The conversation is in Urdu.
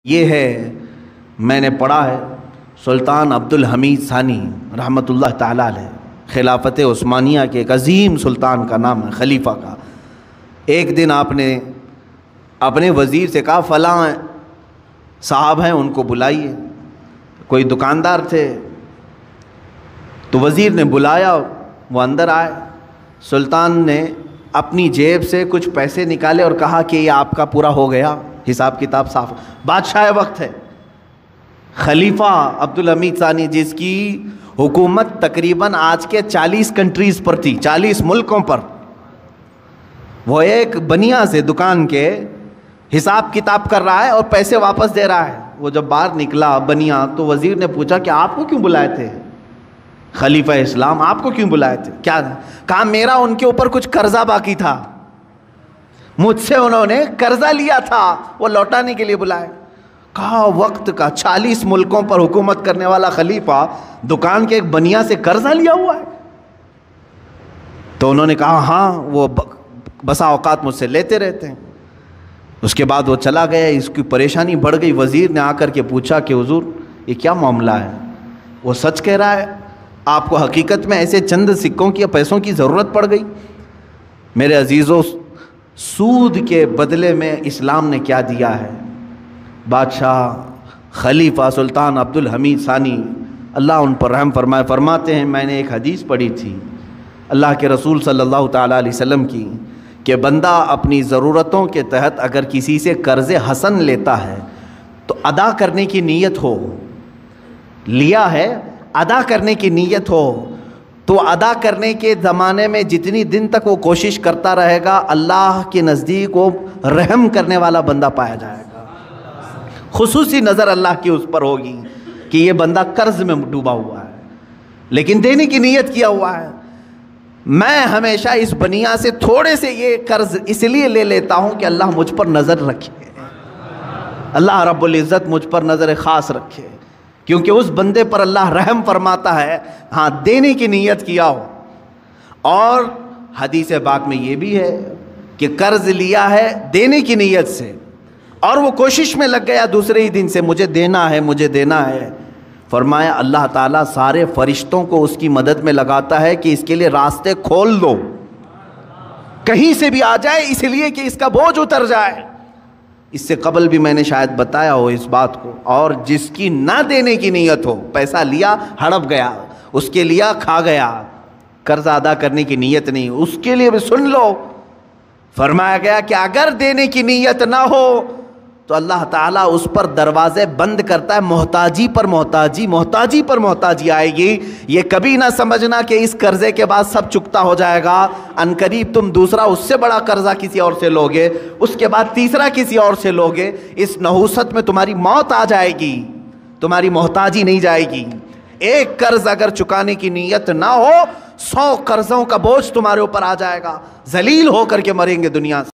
یہ ہے، میں نے پڑھا ہے، سلطان عبدالحمید ثانی رحمۃ اللہ تعالیٰ علیہ، خلافت عثمانیہ کے ایک عظیم سلطان کا نام ہے، خلیفہ کا۔ ایک دن آپ نے اپنے وزیر سے کہا فلاں صاحب ہیں ان کو بلائیے۔ کوئی دکاندار تھے تو وزیر نے بلایا، وہ اندر آئے۔ سلطان نے اپنی جیب سے کچھ پیسے نکالے اور کہا کہ یہ آپ کا پورا ہو گیا، حساب کتاب صاف۔ بادشاہ وقت ہے، خلیفہ عبدالحمید ثانی، جس کی حکومت تقریباً آج کے 40 کنٹریز پر تھی، 40 ملکوں پر۔ وہ ایک بنیا سے دکان کے حساب کتاب کر رہا ہے اور پیسے واپس دے رہا ہے۔ وہ جب باہر نکلا بنیا تو وزیر نے پوچھا کہ آپ کو کیوں بلائے تھے خلیفہ اسلام، آپ کو کیوں بلائے تھے؟ کیا کہا؟ میرا ان کے اوپر کچھ قرضہ باقی تھا، مجھ سے انہوں نے قرضہ لیا تھا، وہ لوٹانے کے لیے بلائے۔ کہا وقت کا 40 ملکوں پر حکومت کرنے والا خلیفہ دکان کے ایک بنیا سے قرضہ لیا ہوا ہے؟ تو انہوں نے کہا ہاں، وہ بسا اوقات مجھ سے لیتے رہتے ہیں۔ اس کے بعد وہ چلا گیا، اس کی پریشانی بڑھ گئی۔ وزیر نے آ کر کے پوچھا کہ حضور یہ کیا معاملہ ہے؟ وہ سچ کہہ رہا ہے، آپ کو حقیقت میں ایسے چند سکوں کی یا پیسوں کی ضرورت پڑ گئی؟ میرے عزیزوں، سود کے بدلے میں اسلام نے کیا دیا ہے؟ بادشاہ خلیفہ سلطان عبدالحمید ثانی اللہ ان پر رحم فرمائے فرماتے ہیں، میں نے ایک حدیث پڑھی تھی اللہ کے رسول صلی اللہ تعالیٰ علیہ وسلم کی، کہ بندہ اپنی ضرورتوں کے تحت اگر کسی سے قرض حسن لیتا ہے تو ادا کرنے کی نیت ہو، لیا ہے ادا کرنے کی نیت ہو، تو ادا کرنے کے زمانے میں جتنی دن تک وہ کوشش کرتا رہے گا، اللہ کے نزدیک وہ رحم کرنے والا بندہ پایا جائے گا۔ خصوصی نظر اللہ کی اس پر ہوگی کہ یہ بندہ قرض میں ڈوبا ہوا ہے لیکن دینے کی نیت کیا ہوا ہے۔ میں ہمیشہ اس بنیا سے تھوڑے سے یہ قرض اس لیے لے لیتا ہوں کہ اللہ مجھ پر نظر رکھے، اللہ رب العزت مجھ پر نظر خاص رکھے، کیونکہ اس بندے پر اللہ رحم فرماتا ہے ہاں دینے کی نیت کیا ہو۔ اور حدیث پاک میں یہ بھی ہے کہ قرض لیا ہے دینے کی نیت سے اور وہ کوشش میں لگ گیا دوسرے ہی دن سے، مجھے دینا ہے مجھے دینا ہے، فرمایا اللہ تعالیٰ سارے فرشتوں کو اس کی مدد میں لگاتا ہے کہ اس کے لیے راستے کھول دو، کہیں سے بھی آ جائے، اس لیے کہ اس کا بوجھ اتر جائے۔ اس سے قبل بھی میں نے شاید بتایا ہو اس بات کو۔ اور جس کی نہ دینے کی نیت ہو، پیسہ لیا ہڑپ گیا، اس کے لیا کھا گیا، قرض ادا کرنے کی نیت نہیں، اس کے لیے بھی سن لو، فرمایا گیا کہ اگر دینے کی نیت نہ ہو تو اللہ تعالیٰ اس پر دروازے بند کرتا ہے، محتاجی پر محتاجی، محتاجی پر محتاجی آئے گی۔ یہ کبھی نہ سمجھنا کہ اس قرضے کے بعد سب چکتا ہو جائے گا، ان قریب تم دوسرا اس سے بڑا قرضہ کسی اور سے لوگے، اس کے بعد تیسرا کسی اور سے لوگے، اس نحوست میں تمہاری موت آ جائے گی، تمہاری محتاجی نہیں جائے گی۔ ایک قرض اگر چکانے کی نیت نہ ہو، 100 قرضوں کا بوجھ تمہارے اوپر آ جائے گا، ذلیل ہو کر کے مریں گے دنیا سے۔